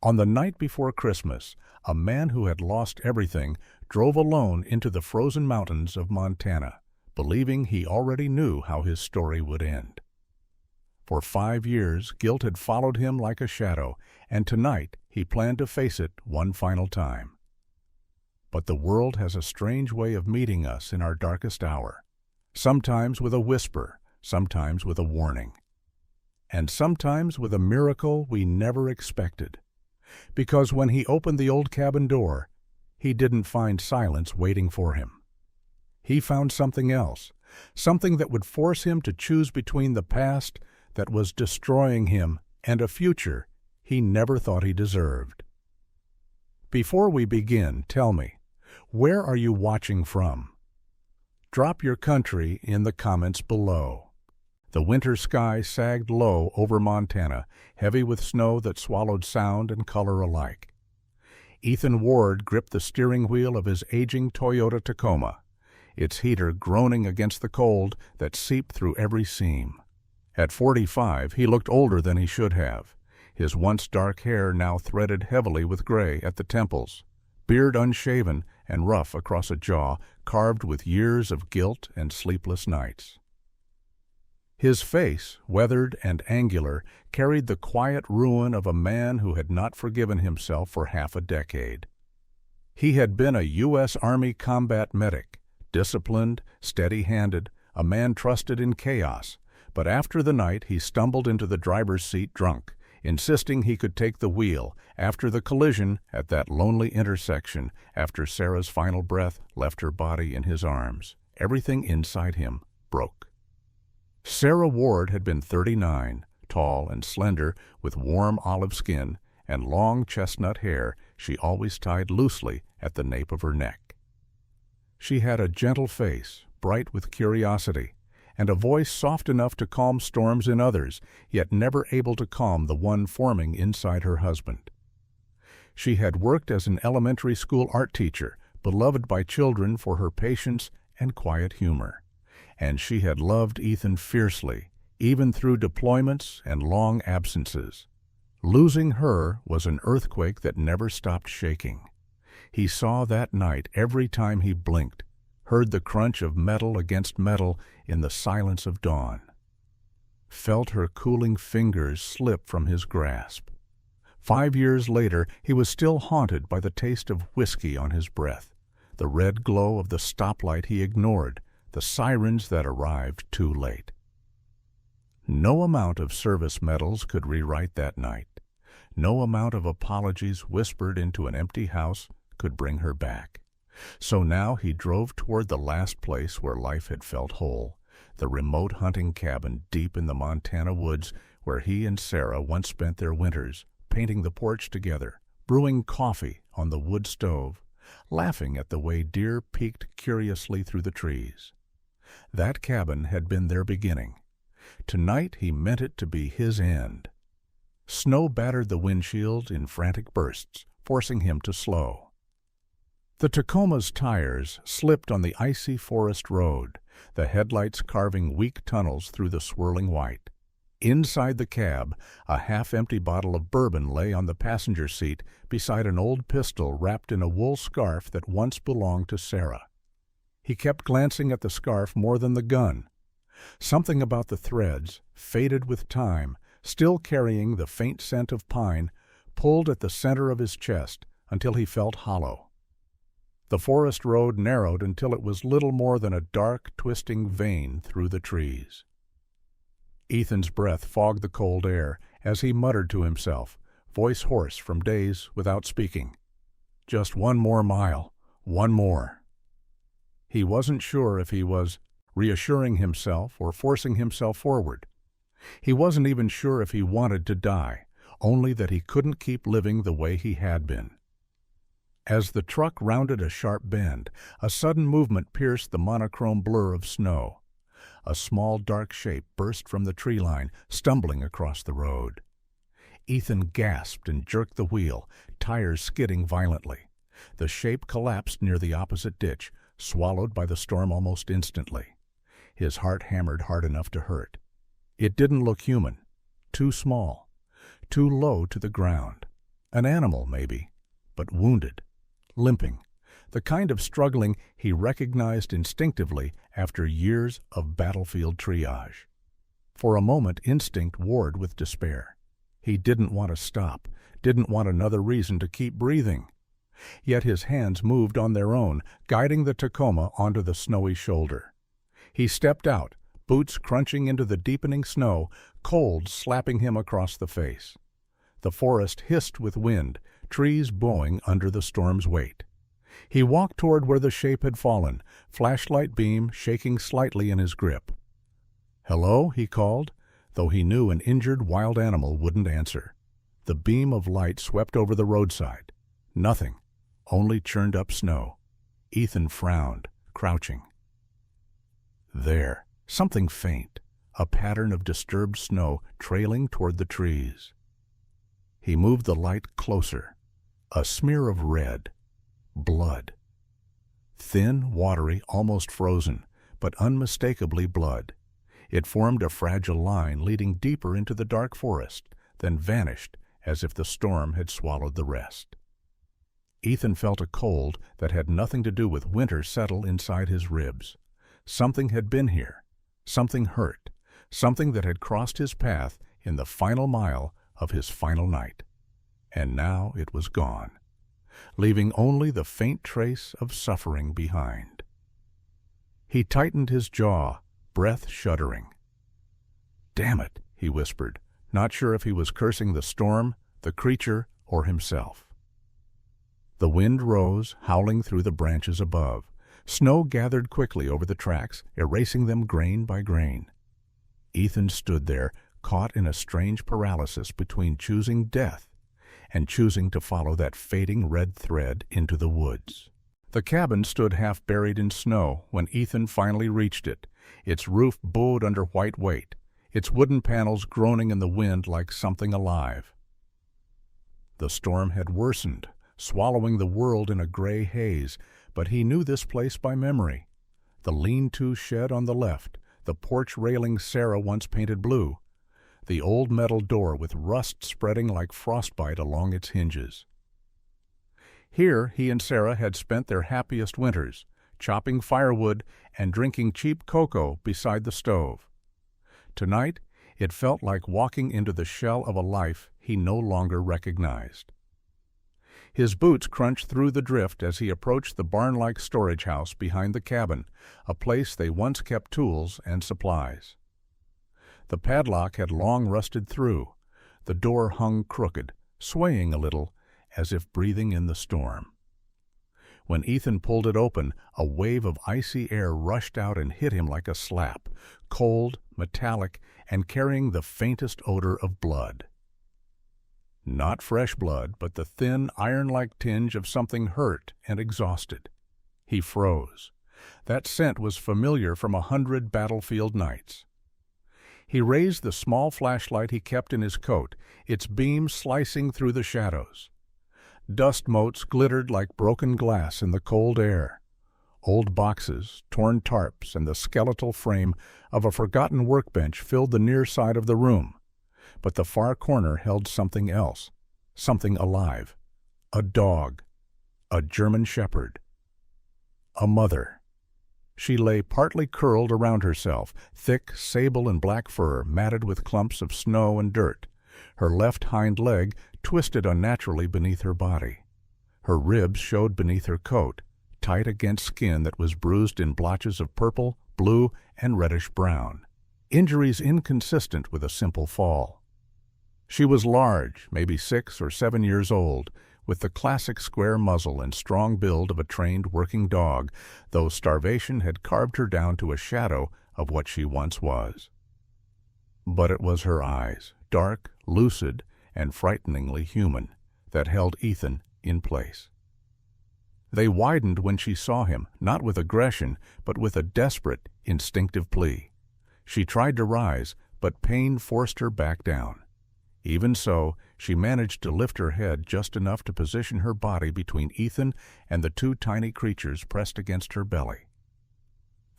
On the night before Christmas, a man who had lost everything drove alone into the frozen mountains of Montana, believing he already knew how his story would end. For 5 years, guilt had followed him like a shadow, and tonight he planned to face it one final time. But the world has a strange way of meeting us in our darkest hour, sometimes with a whisper, sometimes with a warning, and sometimes with a miracle we never expected. Because when he opened the old cabin door, he didn't find silence waiting for him. He found something else, something that would force him to choose between the past that was destroying him and a future he never thought he deserved. Before we begin, tell me, where are you watching from? Drop your country in the comments below. The winter sky sagged low over Montana, heavy with snow that swallowed sound and color alike. Ethan Ward gripped the steering wheel of his aging Toyota Tacoma, its heater groaning against the cold that seeped through every seam. At 45, he looked older than he should have, his once dark hair now threaded heavily with gray at the temples, beard unshaven and rough across a jaw carved with years of guilt and sleepless nights. His face, weathered and angular, carried the quiet ruin of a man who had not forgiven himself for half a decade. He had been a U.S. Army combat medic, disciplined, steady-handed, a man trusted in chaos, but after the night he stumbled into the driver's seat drunk, insisting he could take the wheel after the collision at that lonely intersection after Sarah's final breath left her body in his arms. Everything inside him broke. Sarah Ward had been 39, tall and slender, with warm olive skin and long chestnut hair she always tied loosely at the nape of her neck. She had a gentle face, bright with curiosity, and a voice soft enough to calm storms in others, yet never able to calm the one forming inside her husband. She had worked as an elementary school art teacher, beloved by children for her patience and quiet humor. And she had loved Ethan fiercely, even through deployments and long absences. Losing her was an earthquake that never stopped shaking. He saw that night every time he blinked, heard the crunch of metal against metal in the silence of dawn, felt her cooling fingers slip from his grasp. 5 years later, he was still haunted by the taste of whiskey on his breath, the red glow of the stoplight he ignored, the sirens that arrived too late. No amount of service medals could rewrite that night. No amount of apologies whispered into an empty house could bring her back. So now he drove toward the last place where life had felt whole, the remote hunting cabin deep in the Montana woods where he and Sarah once spent their winters, painting the porch together, brewing coffee on the wood stove, laughing at the way deer peeked curiously through the trees. That cabin had been their beginning. Tonight he meant it to be his end. Snow battered the windshield in frantic bursts, forcing him to slow. The Tacoma's tires slipped on the icy forest road, the headlights carving weak tunnels through the swirling white. Inside the cab, a half-empty bottle of bourbon lay on the passenger seat beside an old pistol wrapped in a wool scarf that once belonged to Sarah. He kept glancing at the scarf more than the gun. Something about the threads, faded with time, still carrying the faint scent of pine, pulled at the center of his chest until he felt hollow. The forest road narrowed until it was little more than a dark, twisting vein through the trees. Ethan's breath fogged the cold air as he muttered to himself, voice hoarse from days without speaking. Just one more mile, one more. He wasn't sure if he was reassuring himself or forcing himself forward. He wasn't even sure if he wanted to die, only that he couldn't keep living the way he had been. As the truck rounded a sharp bend, a sudden movement pierced the monochrome blur of snow. A small dark shape burst from the tree line, stumbling across the road. Ethan gasped and jerked the wheel, tires skidding violently. The shape collapsed near the opposite ditch, swallowed by the storm almost instantly. His heart hammered hard enough to hurt. It didn't look human. Too small. Too low to the ground. An animal, maybe, but wounded, limping, the kind of struggling he recognized instinctively after years of battlefield triage. For a moment, instinct warred with despair. He didn't want to stop, didn't want another reason to keep breathing. Yet his hands moved on their own, guiding the Tacoma onto the snowy shoulder. He stepped out, boots crunching into the deepening snow, cold slapping him across the face. The forest hissed with wind, trees bowing under the storm's weight. He walked toward where the shape had fallen, flashlight beam shaking slightly in his grip. "Hello?" he called, though he knew an injured wild animal wouldn't answer. The beam of light swept over the roadside. Nothing, only churned up snow. Ethan frowned, crouching. There, something faint, a pattern of disturbed snow trailing toward the trees. He moved the light closer. A smear of red. Blood. Thin, watery, almost frozen, but unmistakably blood. It formed a fragile line leading deeper into the dark forest, then vanished as if the storm had swallowed the rest. Ethan felt a cold that had nothing to do with winter settle inside his ribs. Something had been here, something hurt, something that had crossed his path in the final mile of his final night. And now it was gone, leaving only the faint trace of suffering behind. He tightened his jaw, breath shuddering. "Damn it," he whispered, not sure if he was cursing the storm, the creature, or himself. The wind rose, howling through the branches above. Snow gathered quickly over the tracks, erasing them grain by grain. Ethan stood there, caught in a strange paralysis between choosing death and choosing to follow that fading red thread into the woods. The cabin stood half buried in snow when Ethan finally reached it, its roof bowed under white weight, its wooden panels groaning in the wind like something alive. The storm had worsened, swallowing the world in a gray haze, but he knew this place by memory. The lean-to shed on the left, the porch railing Sarah once painted blue, the old metal door with rust spreading like frostbite along its hinges. Here he and Sarah had spent their happiest winters, chopping firewood and drinking cheap cocoa beside the stove. Tonight, it felt like walking into the shell of a life he no longer recognized. His boots crunched through the drift as he approached the barn-like storage house behind the cabin, a place they once kept tools and supplies. The padlock had long rusted through. The door hung crooked, swaying a little, as if breathing in the storm. When Ethan pulled it open, a wave of icy air rushed out and hit him like a slap, cold, metallic, and carrying the faintest odor of blood. Not fresh blood, but the thin, iron-like tinge of something hurt and exhausted. He froze. That scent was familiar from 100 battlefield nights. He raised the small flashlight he kept in his coat, its beam slicing through the shadows. Dust motes glittered like broken glass in the cold air. Old boxes, torn tarps, and the skeletal frame of a forgotten workbench filled the near side of the room. But the far corner held something else, something alive. A dog. A German shepherd. A mother. She lay partly curled around herself, thick sable and black fur matted with clumps of snow and dirt, her left hind leg twisted unnaturally beneath her body. Her ribs showed beneath her coat, tight against skin that was bruised in blotches of purple, blue, and reddish-brown. Injuries inconsistent with a simple fall. She was large, maybe 6 or 7 years old, with the classic square muzzle and strong build of a trained working dog, though starvation had carved her down to a shadow of what she once was. But it was her eyes, dark, lucid, and frighteningly human, that held Ethan in place. They widened when she saw him, not with aggression, but with a desperate, instinctive plea. She tried to rise, but pain forced her back down. Even so, she managed to lift her head just enough to position her body between Ethan and the 2 tiny creatures pressed against her belly.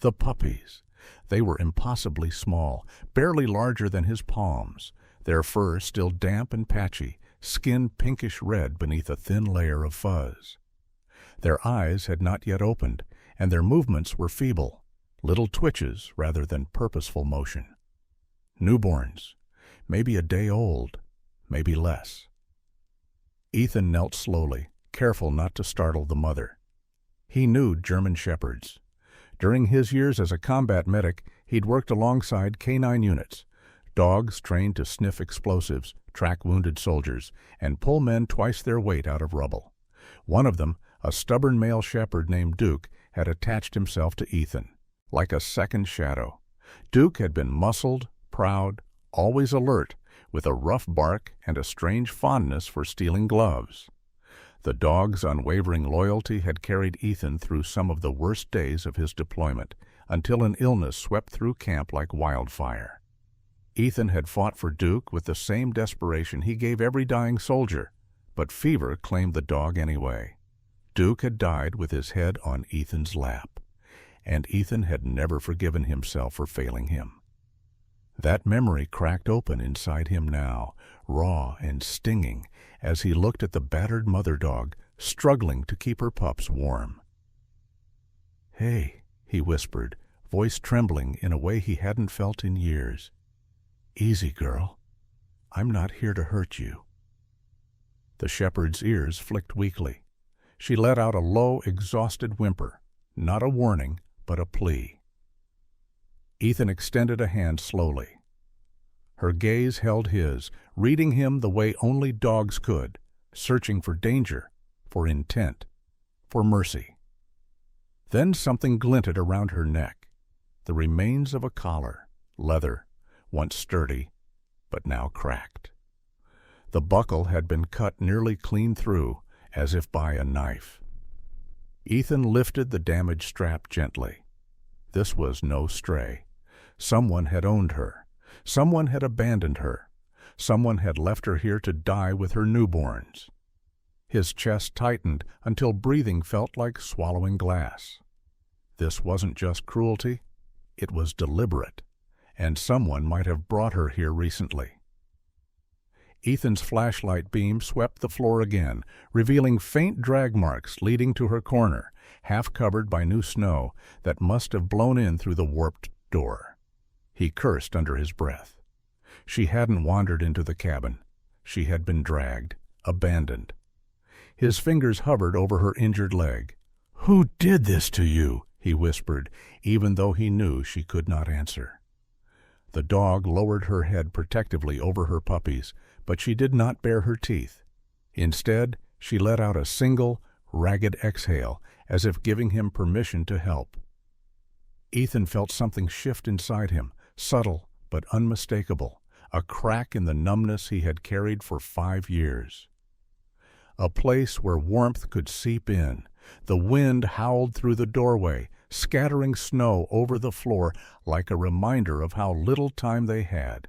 The puppies. They were impossibly small, barely larger than his palms, their fur still damp and patchy, skin pinkish red beneath a thin layer of fuzz. Their eyes had not yet opened, and their movements were feeble, little twitches rather than purposeful motion. Newborns, maybe a day old, maybe less. Ethan knelt slowly, careful not to startle the mother. He knew German Shepherds. During his years as a combat medic, he'd worked alongside K-9 units, dogs trained to sniff explosives, track wounded soldiers, and pull men twice their weight out of rubble. One of them, a stubborn male shepherd named Duke, had attached himself to Ethan, like a second shadow. Duke had been muscled, proud, always alert, with a rough bark and a strange fondness for stealing gloves. The dog's unwavering loyalty had carried Ethan through some of the worst days of his deployment, until an illness swept through camp like wildfire. Ethan had fought for Duke with the same desperation he gave every dying soldier, but fever claimed the dog anyway. Duke had died with his head on Ethan's lap, and Ethan had never forgiven himself for failing him. That memory cracked open inside him now, raw and stinging, as he looked at the battered mother dog, struggling to keep her pups warm. "Hey," he whispered, voice trembling in a way he hadn't felt in years. "Easy, girl. I'm not here to hurt you." The shepherd's ears flicked weakly. She let out a low, exhausted whimper, not a warning, but a plea. Ethan extended a hand slowly. Her gaze held his, reading him the way only dogs could, searching for danger, for intent, for mercy. Then something glinted around her neck, the remains of a collar, leather, once sturdy, but now cracked. The buckle had been cut nearly clean through, as if by a knife. Ethan lifted the damaged strap gently. This was no stray. Someone had owned her. Someone had abandoned her. Someone had left her here to die with her newborns. His chest tightened until breathing felt like swallowing glass. This wasn't just cruelty. It was deliberate, and someone might have brought her here recently. Ethan's flashlight beam swept the floor again, revealing faint drag marks leading to her corner, half covered by new snow that must have blown in through the warped door. He cursed under his breath. She hadn't wandered into the cabin. She had been dragged, abandoned. His fingers hovered over her injured leg. "Who did this to you?" he whispered, even though he knew she could not answer. The dog lowered her head protectively over her puppies, but she did not bare her teeth. Instead, she let out a single, ragged exhale, as if giving him permission to help. Ethan felt something shift inside him, subtle but unmistakable, a crack in the numbness he had carried for 5 years. A place where warmth could seep in. The wind howled through the doorway, scattering snow over the floor like a reminder of how little time they had.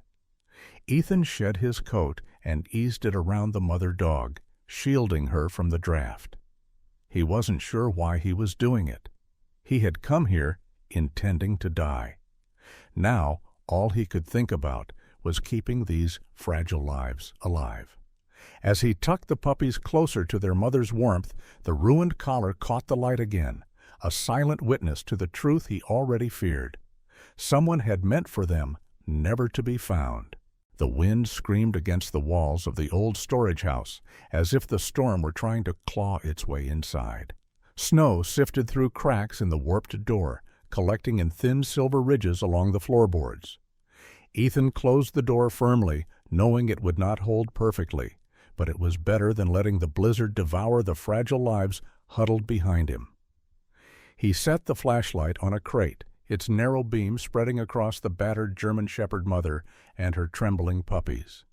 Ethan shed his coat and eased it around the mother dog, shielding her from the draft. He wasn't sure why he was doing it. He had come here intending to die. Now, all he could think about was keeping these fragile lives alive. As he tucked the puppies closer to their mother's warmth, the ruined collar caught the light again, a silent witness to the truth he already feared. Someone had meant for them never to be found. The wind screamed against the walls of the old storage house, as if the storm were trying to claw its way inside. Snow sifted through cracks in the warped door, collecting in thin silver ridges along the floorboards. Ethan closed the door firmly, knowing it would not hold perfectly, but it was better than letting the blizzard devour the fragile lives huddled behind him. He set the flashlight on a crate, its narrow beam spreading across the battered German Shepherd mother and her trembling puppies.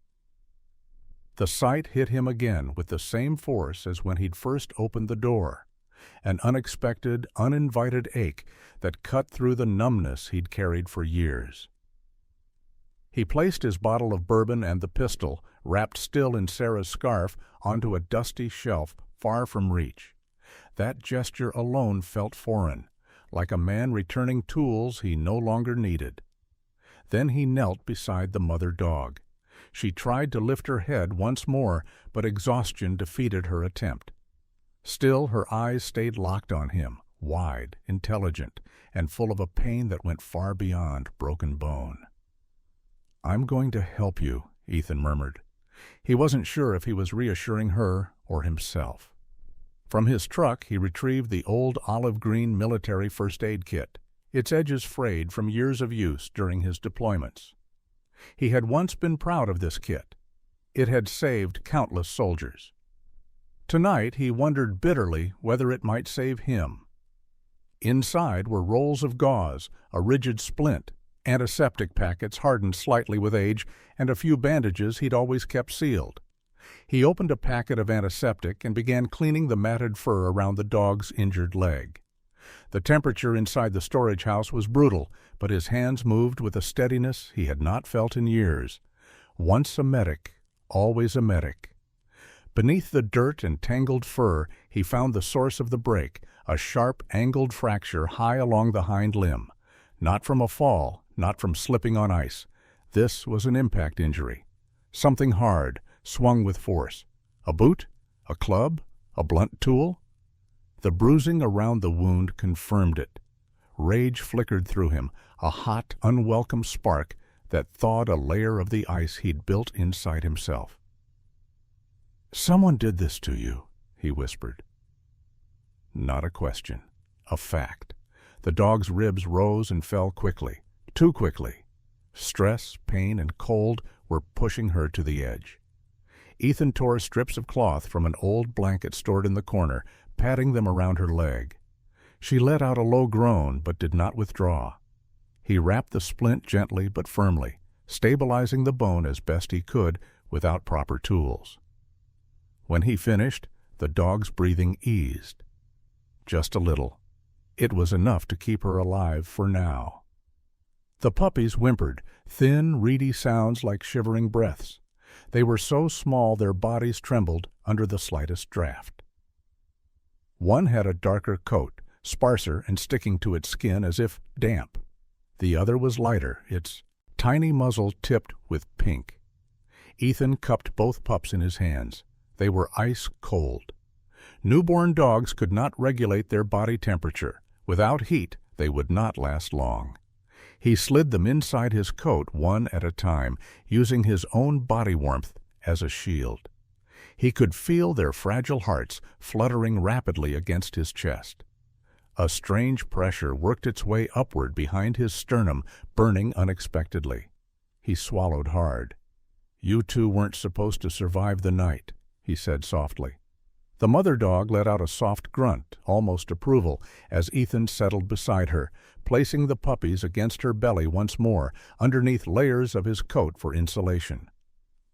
The sight hit him again with the same force as when he'd first opened the door, an unexpected, uninvited ache that cut through the numbness he'd carried for years. He placed his bottle of bourbon and the pistol, wrapped still in Sarah's scarf, onto a dusty shelf far from reach. That gesture alone felt foreign, like a man returning tools he no longer needed. Then he knelt beside the mother dog. She tried to lift her head once more, but exhaustion defeated her attempt. Still, her eyes stayed locked on him, wide, intelligent, and full of a pain that went far beyond broken bone. "I'm going to help you," Ethan murmured. He wasn't sure if he was reassuring her or himself. From his truck, he retrieved the old olive-green military first aid kit, its edges frayed from years of use during his deployments. He had once been proud of this kit. It had saved countless soldiers. Tonight, he wondered bitterly whether it might save him. Inside were rolls of gauze, a rigid splint, antiseptic packets hardened slightly with age, and a few bandages he'd always kept sealed. He opened a packet of antiseptic and began cleaning the matted fur around the dog's injured leg. The temperature inside the storage house was brutal, but his hands moved with a steadiness he had not felt in years. Once a medic, always a medic. Beneath the dirt and tangled fur, he found the source of the break, a sharp, angled fracture high along the hind limb. Not from a fall, not from slipping on ice. This was an impact injury. Something hard, swung with force. A boot? A club? A blunt tool? The bruising around the wound confirmed it. Rage flickered through him, a hot, unwelcome spark that thawed a layer of the ice he'd built inside himself. "Someone did this to you," he whispered. Not a question. A fact. The dog's ribs rose and fell quickly, too quickly. Stress, pain, and cold were pushing her to the edge. Ethan tore strips of cloth from an old blanket stored in the corner, patting them around her leg. She let out a low groan, but did not withdraw. He wrapped the splint gently but firmly, stabilizing the bone as best he could without proper tools. When he finished, the dog's breathing eased. Just a little. It was enough to keep her alive for now. The puppies whimpered, thin, reedy sounds like shivering breaths. They were so small their bodies trembled under the slightest draft. One had a darker coat, sparser and sticking to its skin as if damp. The other was lighter, its tiny muzzle tipped with pink. Ethan cupped both pups in his hands. They were ice cold. Newborn dogs could not regulate their body temperature. Without heat, they would not last long. He slid them inside his coat one at a time, using his own body warmth as a shield. He could feel their fragile hearts fluttering rapidly against his chest. A strange pressure worked its way upward behind his sternum, burning unexpectedly. He swallowed hard. "You two weren't supposed to survive the night," he said softly. The mother dog let out a soft grunt, almost approval, as Ethan settled beside her, placing the puppies against her belly once more, underneath layers of his coat for insulation.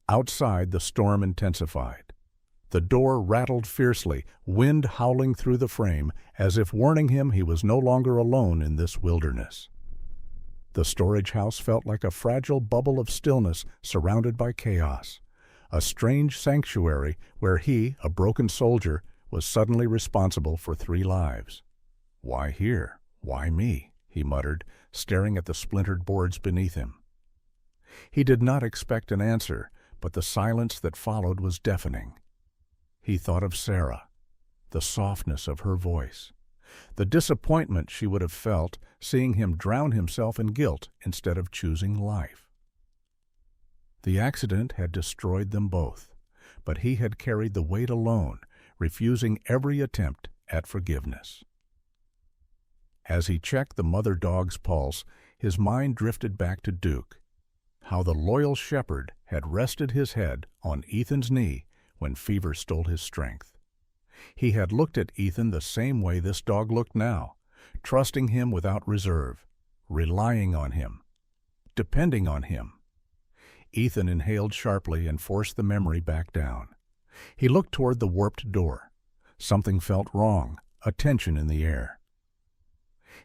Outside, the storm intensified. The door rattled fiercely, wind howling through the frame, as if warning him he was no longer alone in this wilderness. The storage house felt like a fragile bubble of stillness surrounded by chaos. A strange sanctuary where he, a broken soldier, was suddenly responsible for 3 lives. "Why here? Why me?" he muttered, staring at the splintered boards beneath him. He did not expect an answer, but the silence that followed was deafening. He thought of Sarah, the softness of her voice, the disappointment she would have felt seeing him drown himself in guilt instead of choosing life. The accident had destroyed them both, but he had carried the weight alone, refusing every attempt at forgiveness. As he checked the mother dog's pulse, his mind drifted back to Duke, how the loyal shepherd had rested his head on Ethan's knee when fever stole his strength. He had looked at Ethan the same way this dog looked now, trusting him without reserve, relying on him, depending on him. Ethan inhaled sharply and forced the memory back down. He looked toward the warped door. Something felt wrong, a tension in the air.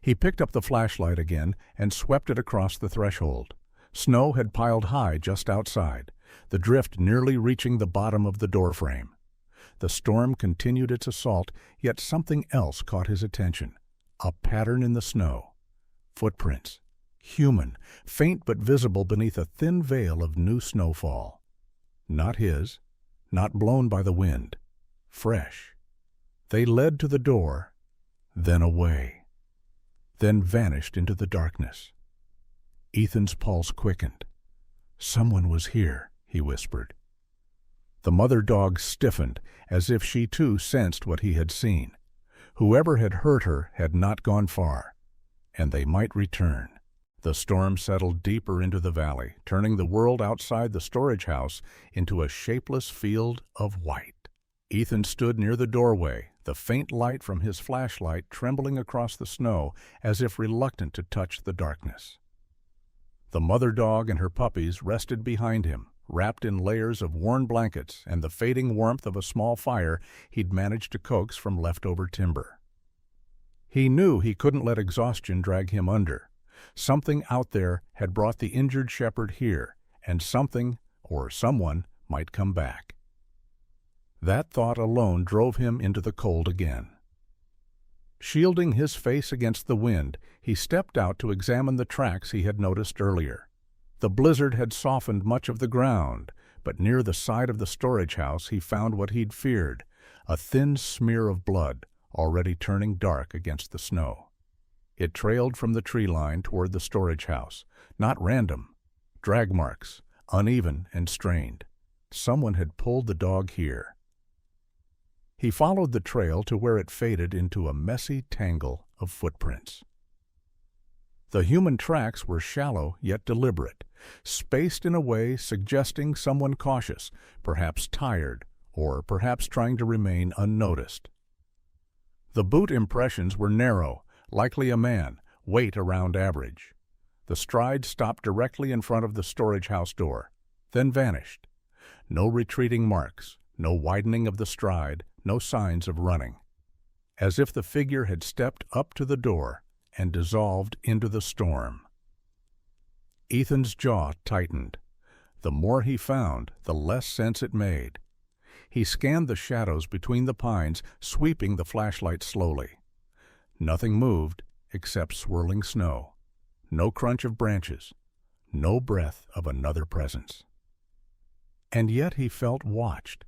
He picked up the flashlight again and swept it across the threshold. Snow had piled high just outside, the drift nearly reaching the bottom of the doorframe. The storm continued its assault, yet something else caught his attention. A pattern in the snow. Footprints. Human, faint but visible beneath a thin veil of new snowfall. Not his, not blown by the wind. Fresh. They led to the door, then away, then vanished into the darkness. Ethan's pulse quickened. "Someone was here," he whispered. The mother dog stiffened, as if she too sensed what he had seen. Whoever had hurt her had not gone far, and they might return. The storm settled deeper into the valley, turning the world outside the storage house into a shapeless field of white. Ethan stood near the doorway, the faint light from his flashlight trembling across the snow as if reluctant to touch the darkness. The mother dog and her puppies rested behind him, wrapped in layers of worn blankets and the fading warmth of a small fire he'd managed to coax from leftover timber. He knew he couldn't let exhaustion drag him under. Something out there had brought the injured shepherd here, and something, or someone, might come back. That thought alone drove him into the cold again. Shielding his face against the wind, he stepped out to examine the tracks he had noticed earlier. The blizzard had softened much of the ground, but near the side of the storage house he found what he'd feared, a thin smear of blood, already turning dark against the snow. It trailed from the tree line toward the storage house, not random. Drag marks, uneven and strained. Someone had pulled the dog here. He followed the trail to where it faded into a messy tangle of footprints. The human tracks were shallow yet deliberate, spaced in a way suggesting someone cautious, perhaps tired, or perhaps trying to remain unnoticed. The boot impressions were narrow, likely a man, weight around average. The stride stopped directly in front of the storage house door, then vanished. No retreating marks, no widening of the stride, no signs of running. As if the figure had stepped up to the door and dissolved into the storm. Ethan's jaw tightened. The more he found, the less sense it made. He scanned the shadows between the pines, sweeping the flashlight slowly. Nothing moved except swirling snow. No crunch of branches. No breath of another presence. And yet he felt watched.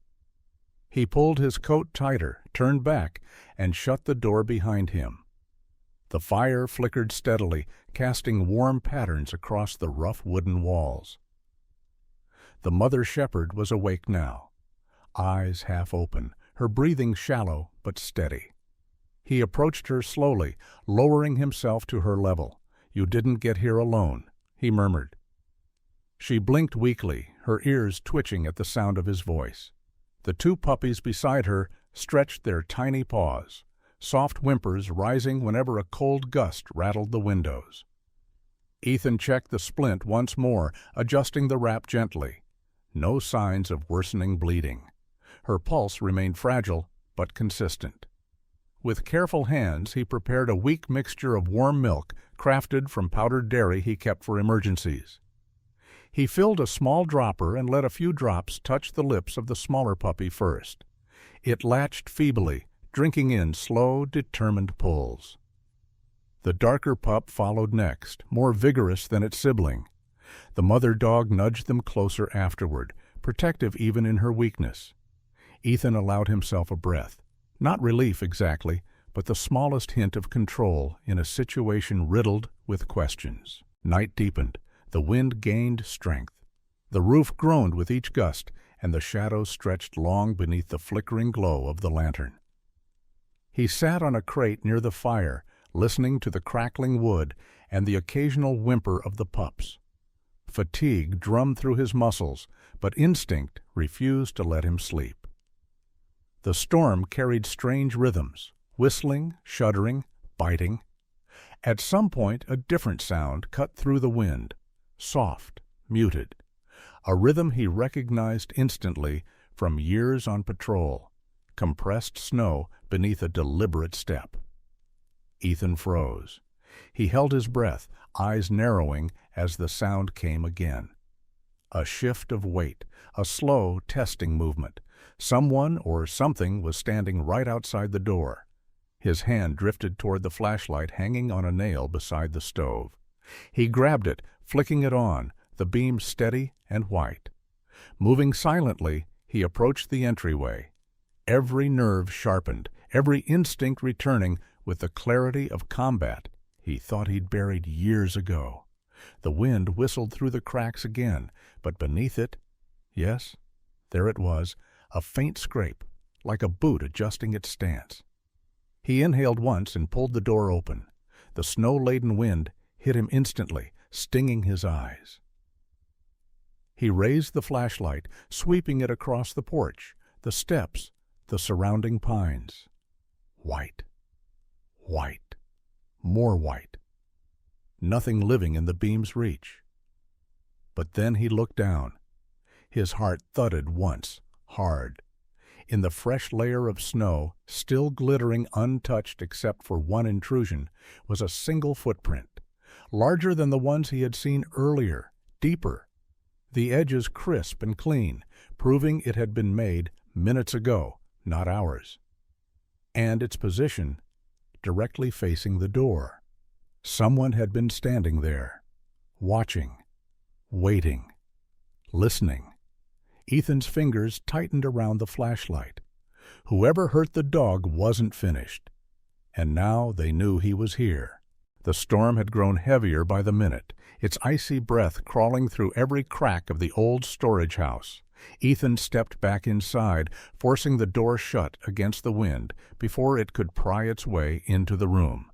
He pulled his coat tighter, turned back, and shut the door behind him. The fire flickered steadily, casting warm patterns across the rough wooden walls. The mother shepherd was awake now, eyes half open, her breathing shallow but steady. He approached her slowly, lowering himself to her level. "You didn't get here alone," he murmured. She blinked weakly, her ears twitching at the sound of his voice. The two puppies beside her stretched their tiny paws, soft whimpers rising whenever a cold gust rattled the windows. Ethan checked the splint once more, adjusting the wrap gently. No signs of worsening bleeding. Her pulse remained fragile, but consistent. With careful hands, he prepared a weak mixture of warm milk, crafted from powdered dairy he kept for emergencies. He filled a small dropper and let a few drops touch the lips of the smaller puppy first. It latched feebly, drinking in slow, determined pulls. The darker pup followed next, more vigorous than its sibling. The mother dog nudged them closer afterward, protective even in her weakness. Ethan allowed himself a breath. Not relief exactly, but the smallest hint of control in a situation riddled with questions. Night deepened. The wind gained strength. The roof groaned with each gust, and the shadows stretched long beneath the flickering glow of the lantern. He sat on a crate near the fire, listening to the crackling wood and the occasional whimper of the pups. Fatigue drummed through his muscles, but instinct refused to let him sleep. The storm carried strange rhythms, whistling, shuddering, biting. At some point, a different sound cut through the wind, soft, muted, a rhythm he recognized instantly from years on patrol, compressed snow beneath a deliberate step. Ethan froze. He held his breath, eyes narrowing as the sound came again. A shift of weight, a slow, testing movement. Someone or something was standing right outside the door. His hand drifted toward the flashlight hanging on a nail beside the stove. He grabbed it, flicking it on, the beam steady and white. Moving silently, he approached the entryway, every nerve sharpened, every instinct returning with the clarity of combat he thought he'd buried years ago. The wind whistled through the cracks again, but beneath it, yes, there it was, a faint scrape, like a boot adjusting its stance. He inhaled once and pulled the door open. The snow-laden wind hit him instantly, stinging his eyes. He raised the flashlight, sweeping it across the porch, the steps, the surrounding pines. White. White. More white. Nothing living in the beam's reach. But then he looked down. His heart thudded once, hard. In the fresh layer of snow, still glittering untouched except for one intrusion, was a single footprint, larger than the ones he had seen earlier, deeper. The edges crisp and clean, proving it had been made minutes ago, not hours. And its position, directly facing the door. Someone had been standing there, watching, waiting, listening. Ethan's fingers tightened around the flashlight. Whoever hurt the dog wasn't finished. And now they knew he was here. The storm had grown heavier by the minute, its icy breath crawling through every crack of the old storage house. Ethan stepped back inside, forcing the door shut against the wind before it could pry its way into the room.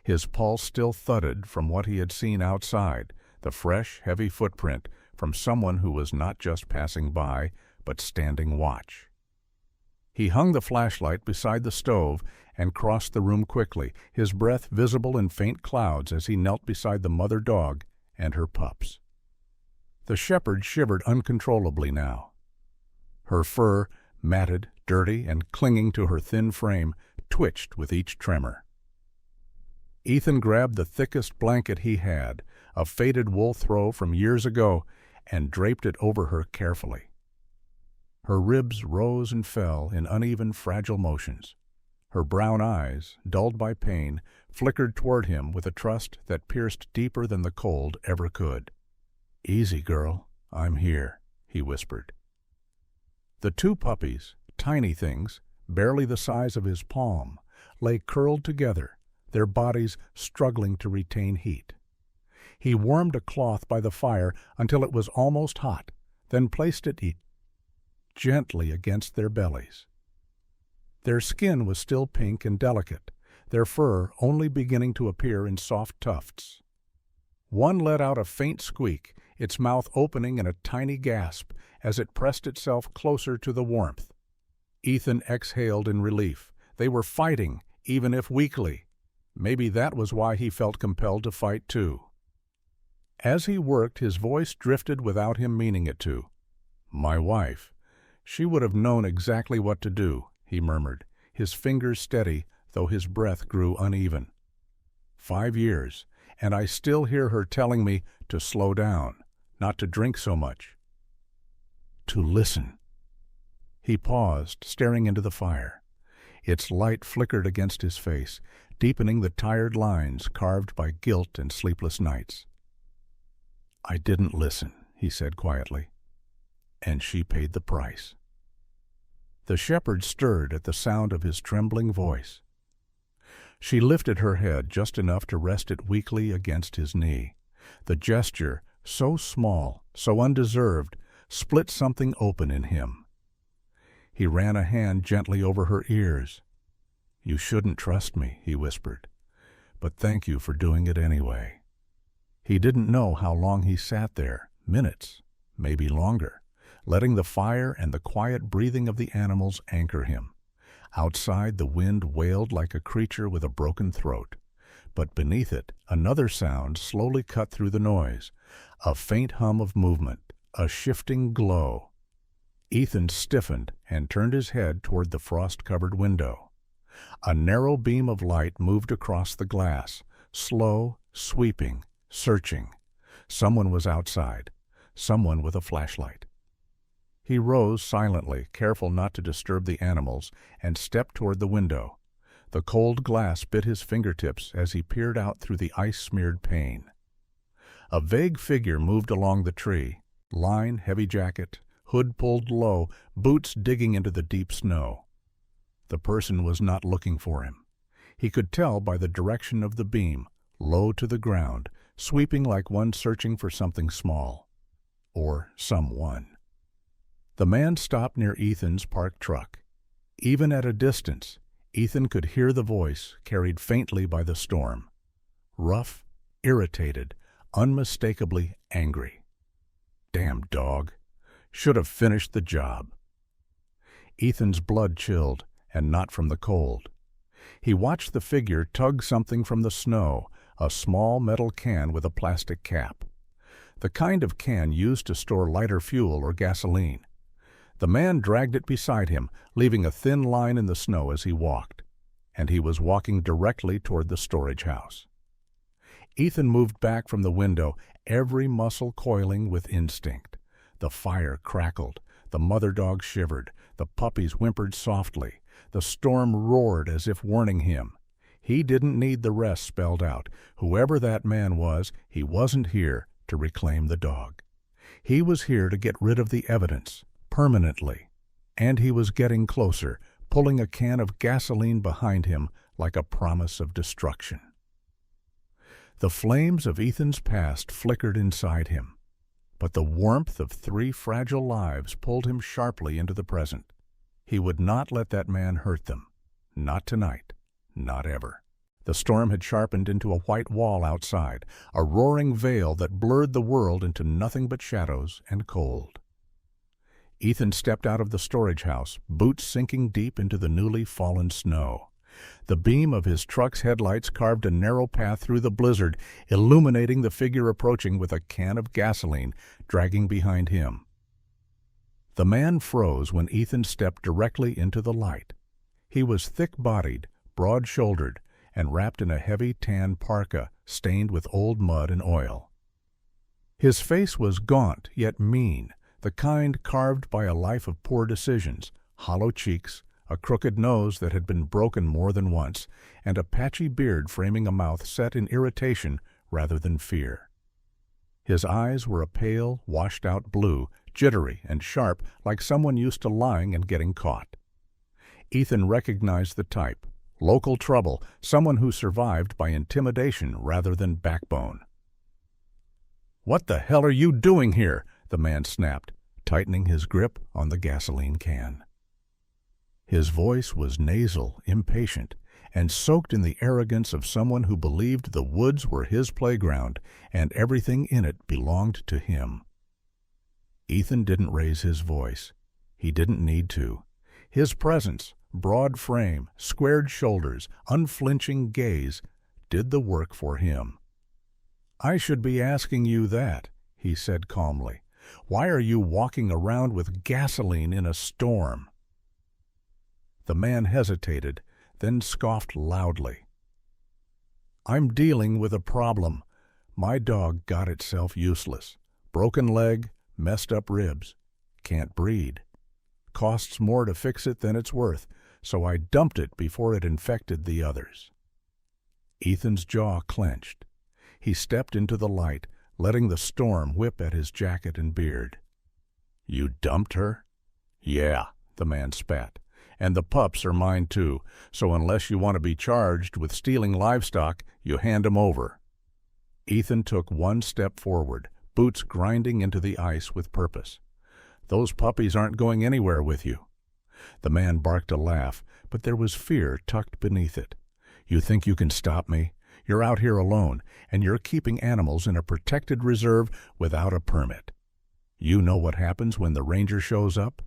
His pulse still thudded from what he had seen outside, the fresh, heavy footprint from someone who was not just passing by, but standing watch. He hung the flashlight beside the stove and crossed the room quickly, his breath visible in faint clouds as he knelt beside the mother dog and her pups. The shepherd shivered uncontrollably now. Her fur, matted, dirty, and clinging to her thin frame, twitched with each tremor. Ethan grabbed the thickest blanket he had, a faded wool throw from years ago, and draped it over her carefully. Her ribs rose and fell in uneven, fragile motions. Her brown eyes, dulled by pain, flickered toward him with a trust that pierced deeper than the cold ever could. "Easy, girl, I'm here," he whispered. The two puppies, tiny things, barely the size of his palm, lay curled together, their bodies struggling to retain heat. He warmed a cloth by the fire until it was almost hot, then placed it gently against their bellies. Their skin was still pink and delicate, their fur only beginning to appear in soft tufts. One let out a faint squeak, its mouth opening in a tiny gasp as it pressed itself closer to the warmth. Ethan exhaled in relief. They were fighting, even if weakly. Maybe that was why he felt compelled to fight too. As he worked, his voice drifted without him meaning it to. "My wife. She would have known exactly what to do," he murmured, his fingers steady, though his breath grew uneven. 5 years, and I still hear her telling me to slow down, not to drink so much. To listen. He paused, staring into the fire. Its light flickered against his face, deepening the tired lines carved by guilt and sleepless nights. "I didn't listen," he said quietly, "and she paid the price." The shepherd stirred at the sound of his trembling voice. She lifted her head just enough to rest it weakly against his knee. The gesture, so small, so undeserved, split something open in him. He ran a hand gently over her ears. "You shouldn't trust me," he whispered, "but thank you for doing it anyway." He didn't know how long he sat there, minutes, maybe longer, letting the fire and the quiet breathing of the animals anchor him. Outside, the wind wailed like a creature with a broken throat, but beneath it, another sound slowly cut through the noise, a faint hum of movement, a shifting glow. Ethan stiffened and turned his head toward the frost-covered window. A narrow beam of light moved across the glass, slow, sweeping, searching. Someone was outside, someone with a flashlight. He rose silently, careful not to disturb the animals, and stepped toward the window. The cold glass bit his fingertips as he peered out through the ice-smeared pane. A vague figure moved along the tree, line, heavy jacket, hood pulled low, boots digging into the deep snow. The person was not looking for him. He could tell by the direction of the beam, low to the ground, sweeping like one searching for something small. Or someone. The man stopped near Ethan's parked truck. Even at a distance, Ethan could hear the voice carried faintly by the storm. Rough, irritated, unmistakably angry. Damn dog. Should have finished the job. Ethan's blood chilled, and not from the cold. He watched the figure tug something from the snow, a small metal can with a plastic cap. The kind of can used to store lighter fuel or gasoline. The man dragged it beside him, leaving a thin line in the snow as he walked, and he was walking directly toward the storage house. Ethan moved back from the window, every muscle coiling with instinct. The fire crackled, the mother dog shivered, the puppies whimpered softly, the storm roared as if warning him. He didn't need the rest spelled out. Whoever that man was, he wasn't here to reclaim the dog. He was here to get rid of the evidence, permanently. And he was getting closer, pulling a can of gasoline behind him like a promise of destruction. The flames of Ethan's past flickered inside him, but the warmth of 3 fragile lives pulled him sharply into the present. He would not let that man hurt them. Not tonight. Not ever. The storm had sharpened into a white wall outside, a roaring veil that blurred the world into nothing but shadows and cold. Ethan stepped out of the storage house, boots sinking deep into the newly fallen snow. The beam of his truck's headlights carved a narrow path through the blizzard, illuminating the figure approaching with a can of gasoline dragging behind him. The man froze when Ethan stepped directly into the light. He was thick-bodied, broad-shouldered, and wrapped in a heavy tan parka stained with old mud and oil. His face was gaunt yet mean, the kind carved by a life of poor decisions, hollow cheeks, a crooked nose that had been broken more than once, and a patchy beard framing a mouth set in irritation rather than fear. His eyes were a pale, washed-out blue, jittery and sharp like someone used to lying and getting caught. Ethan recognized the type. Local trouble, someone who survived by intimidation rather than backbone. "What the hell are you doing here?" the man snapped, tightening his grip on the gasoline can. His voice was nasal, impatient, and soaked in the arrogance of someone who believed the woods were his playground and everything in it belonged to him. Ethan didn't raise his voice. He didn't need to. His presence, broad frame, squared shoulders, unflinching gaze, did the work for him. "I should be asking you that," he said calmly. "Why are you walking around with gasoline in a storm?" The man hesitated, then scoffed loudly. "I'm dealing with a problem. My dog got itself useless. Broken leg, messed up ribs. Can't breed. Costs more to fix it than it's worth, so I dumped it before it infected the others." Ethan's jaw clenched. He stepped into the light, letting the storm whip at his jacket and beard. "You dumped her?" "Yeah," the man spat. "And the pups are mine too, so unless you want to be charged with stealing livestock, you hand 'em over." Ethan took one step forward, boots grinding into the ice with purpose. "Those puppies aren't going anywhere with you." The man barked a laugh, but there was fear tucked beneath it. "You think you can stop me? You're out here alone, and you're keeping animals in a protected reserve without a permit. You know what happens when the ranger shows up?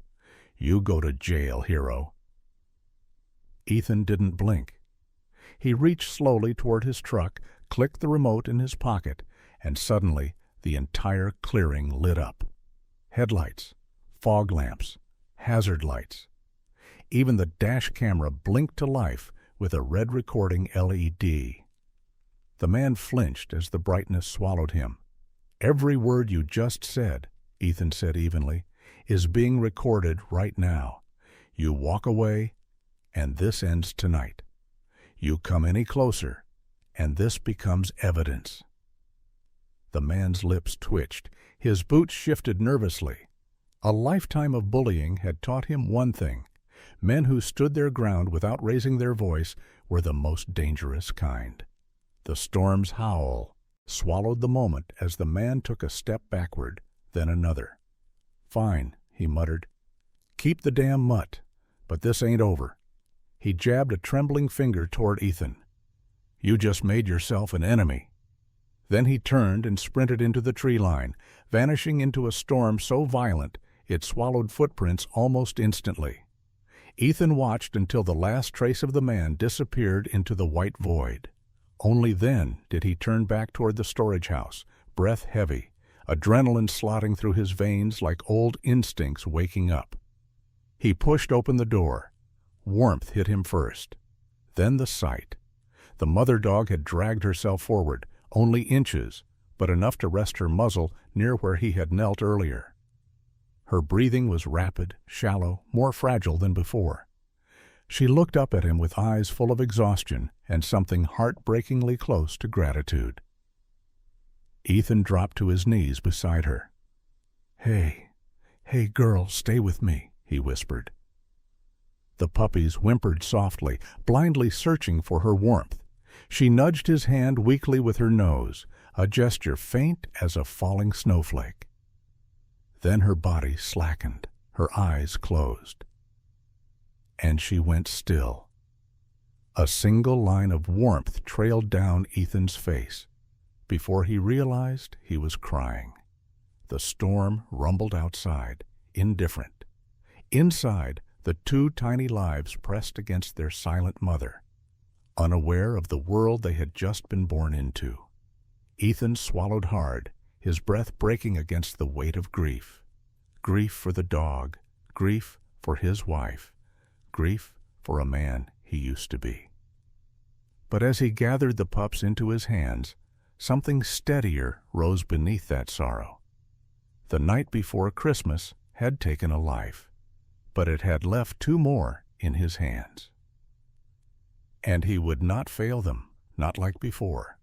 You go to jail, hero." Ethan didn't blink. He reached slowly toward his truck, clicked the remote in his pocket, and suddenly the entire clearing lit up. Headlights, fog lamps, hazard lights. Even the dash camera blinked to life with a red recording LED. The man flinched as the brightness swallowed him. "Every word you just said," Ethan said evenly, "is being recorded right now. You walk away, and this ends tonight. You come any closer, and this becomes evidence." The man's lips twitched. His boots shifted nervously. A lifetime of bullying had taught him one thing: men who stood their ground without raising their voice were the most dangerous kind. The storm's howl swallowed the moment as the man took a step backward, then another. "Fine," he muttered. "Keep the damn mutt, but this ain't over." He jabbed a trembling finger toward Ethan. "You just made yourself an enemy." Then he turned and sprinted into the tree line, vanishing into a storm so violent it swallowed footprints almost instantly. Ethan watched until the last trace of the man disappeared into the white void. Only then did he turn back toward the storage house, breath heavy, adrenaline slotting through his veins like old instincts waking up. He pushed open the door. Warmth hit him first, then the sight. The mother dog had dragged herself forward, only inches, but enough to rest her muzzle near where he had knelt earlier. Her breathing was rapid, shallow, more fragile than before. She looked up at him with eyes full of exhaustion and something heartbreakingly close to gratitude. Ethan dropped to his knees beside her. Hey, girl, stay with me," he whispered. The puppies whimpered softly, blindly searching for her warmth. She nudged his hand weakly with her nose, a gesture faint as a falling snowflake. Then her body slackened, her eyes closed. And she went still. A single line of warmth trailed down Ethan's face. Before he realized, he was crying. The storm rumbled outside, indifferent. Inside, the two tiny lives pressed against their silent mother, unaware of the world they had just been born into. Ethan swallowed hard, his breath breaking against the weight of grief. Grief for the dog, grief for his wife, grief for a man he used to be. But as he gathered the pups into his hands, something steadier rose beneath that sorrow. The night before Christmas had taken a life, but it had left two more in his hands. And he would not fail them, not like before.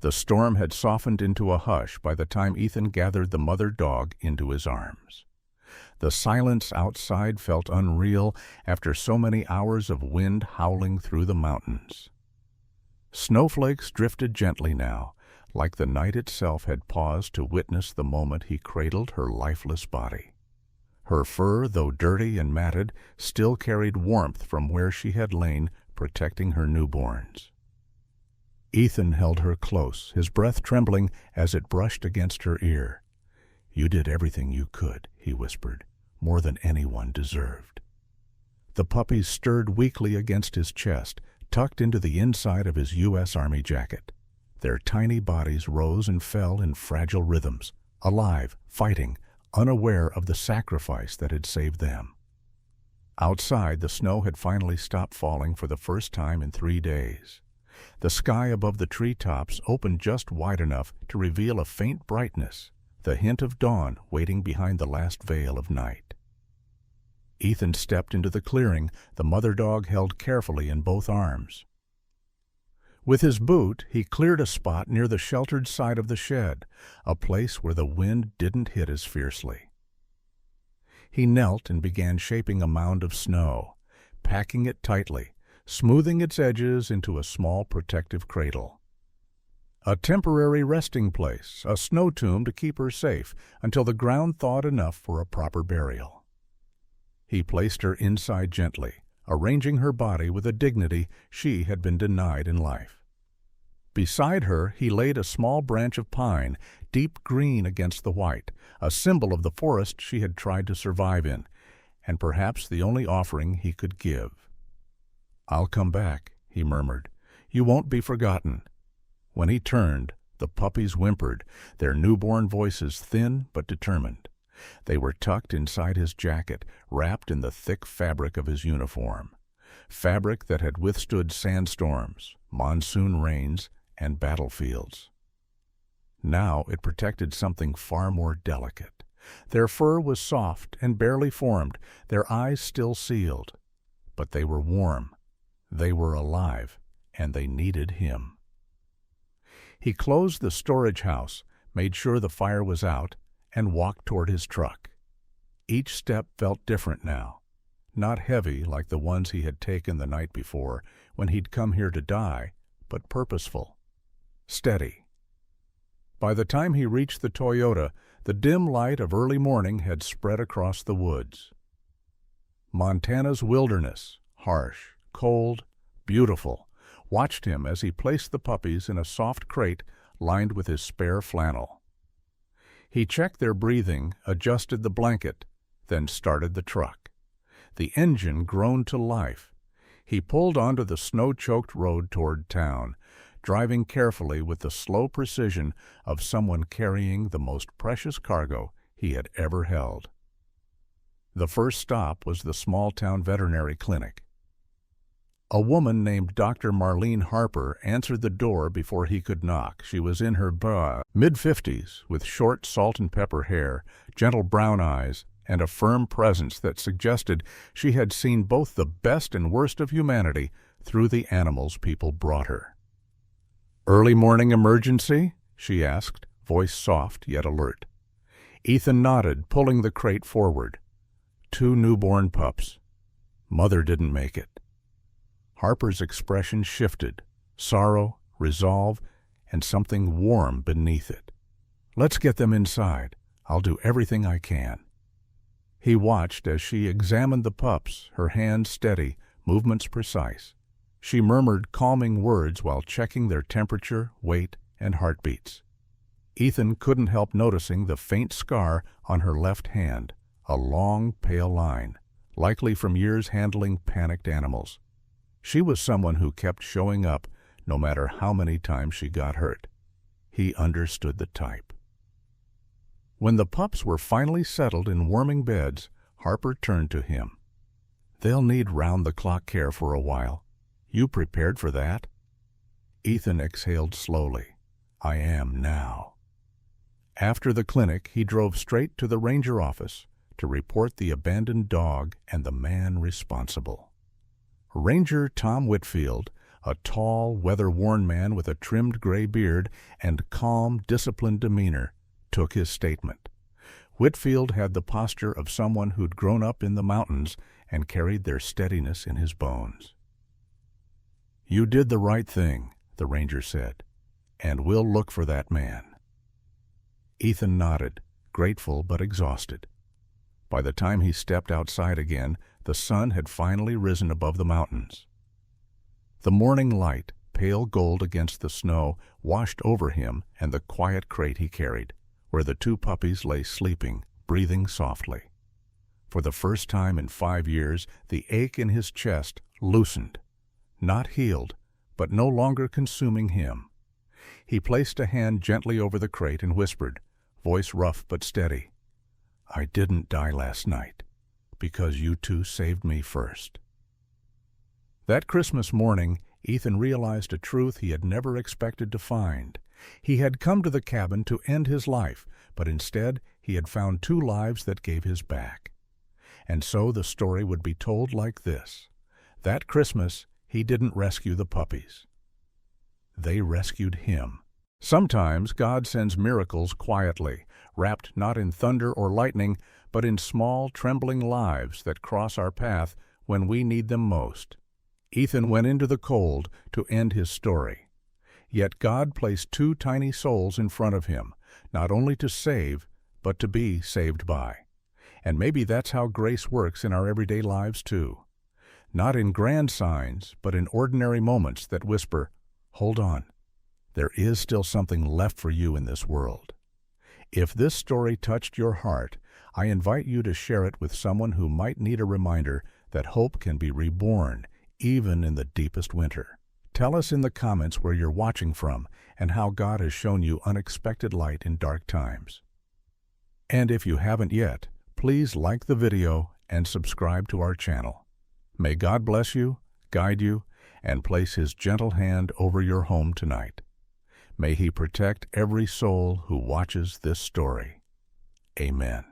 The storm had softened into a hush by the time Ethan gathered the mother dog into his arms. The silence outside felt unreal after so many hours of wind howling through the mountains. Snowflakes drifted gently now, like the night itself had paused to witness the moment he cradled her lifeless body. Her fur, though dirty and matted, still carried warmth from where she had lain protecting her newborns. Ethan held her close, his breath trembling as it brushed against her ear. "You did everything you could," he whispered, "more than anyone deserved." The puppies stirred weakly against his chest, tucked into the inside of his U.S. Army jacket. Their tiny bodies rose and fell in fragile rhythms, alive, fighting, unaware of the sacrifice that had saved them. Outside, the snow had finally stopped falling for the first time in 3 days. The sky above the treetops opened just wide enough to reveal a faint brightness, the hint of dawn waiting behind the last veil of night. Ethan stepped into the clearing, the mother dog held carefully in both arms. With his boot, he cleared a spot near the sheltered side of the shed, a place where the wind didn't hit as fiercely. He knelt and began shaping a mound of snow, packing it tightly, smoothing its edges into a small protective cradle. A temporary resting place, a snow tomb to keep her safe until the ground thawed enough for a proper burial. He placed her inside gently, arranging her body with a dignity she had been denied in life. Beside her he laid a small branch of pine, deep green against the white, a symbol of the forest she had tried to survive in, and perhaps the only offering he could give. "I'll come back," he murmured. "You won't be forgotten." When he turned, the puppies whimpered, their newborn voices thin but determined. They were tucked inside his jacket, wrapped in the thick fabric of his uniform, fabric that had withstood sandstorms, monsoon rains, and battlefields. Now it protected something far more delicate. Their fur was soft and barely formed, their eyes still sealed. But they were warm, they were alive, and they needed him. He closed the storage house, made sure the fire was out, and walked toward his truck. Each step felt different now, not heavy like the ones he had taken the night before when he'd come here to die, but purposeful, steady. By the time he reached the Toyota, the dim light of early morning had spread across the woods. Montana's wilderness, harsh, cold, beautiful, watched him as he placed the puppies in a soft crate lined with his spare flannel. He checked their breathing, adjusted the blanket, then started the truck. The engine groaned to life. He pulled onto the snow-choked road toward town, driving carefully with the slow precision of someone carrying the most precious cargo he had ever held. The first stop was the small-town veterinary clinic. A woman named Dr. Marlene Harper answered the door before he could knock. She was in her mid-50s, with short salt and pepper hair, gentle brown eyes, and a firm presence that suggested she had seen both the best and worst of humanity through the animals people brought her. "Early morning emergency?" she asked, voice soft yet alert. Ethan nodded, pulling the crate forward. 2 newborn pups. Mother didn't make it. Harper's expression shifted, sorrow, resolve, and something warm beneath it. "Let's get them inside. I'll do everything I can." He watched as she examined the pups, her hands steady, movements precise. She murmured calming words while checking their temperature, weight, and heartbeats. Ethan couldn't help noticing the faint scar on her left hand, a long, pale line, likely from years handling panicked animals. She was someone who kept showing up no matter how many times she got hurt. He understood the type. When the pups were finally settled in warming beds, Harper turned to him. "They'll need round-the-clock care for a while. You prepared for that?" Ethan exhaled slowly. "I am now." After the clinic, he drove straight to the ranger office to report the abandoned dog and the man responsible. Ranger Tom Whitfield, a tall, weather-worn man with a trimmed gray beard and calm, disciplined demeanor, took his statement. Whitfield had the posture of someone who'd grown up in the mountains and carried their steadiness in his bones. "You did the right thing," the ranger said, "and we'll look for that man." Ethan nodded, grateful but exhausted. By the time he stepped outside again, the sun had finally risen above the mountains. The morning light, pale gold against the snow, washed over him and the quiet crate he carried, where the 2 puppies lay sleeping, breathing softly. For the first time in 5 years, the ache in his chest loosened, not healed, but no longer consuming him. He placed a hand gently over the crate and whispered, voice rough but steady, "I didn't die last night, because you 2 saved me first." That Christmas morning, Ethan realized a truth he had never expected to find. He had come to the cabin to end his life, but instead he had found 2 lives that gave his back. And so the story would be told like this. That Christmas, he didn't rescue the puppies. They rescued him. Sometimes God sends miracles quietly, wrapped not in thunder or lightning, but in small, trembling lives that cross our path when we need them most. Ethan went into the cold to end his story. Yet God placed 2 tiny souls in front of him, not only to save, but to be saved by. And maybe that's how grace works in our everyday lives too. Not in grand signs, but in ordinary moments that whisper, "Hold on. There is still something left for you in this world." If this story touched your heart, I invite you to share it with someone who might need a reminder that hope can be reborn, even in the deepest winter. Tell us in the comments where you're watching from and how God has shown you unexpected light in dark times. And if you haven't yet, please like the video and subscribe to our channel. May God bless you, guide you, and place His gentle hand over your home tonight. May He protect every soul who watches this story. Amen.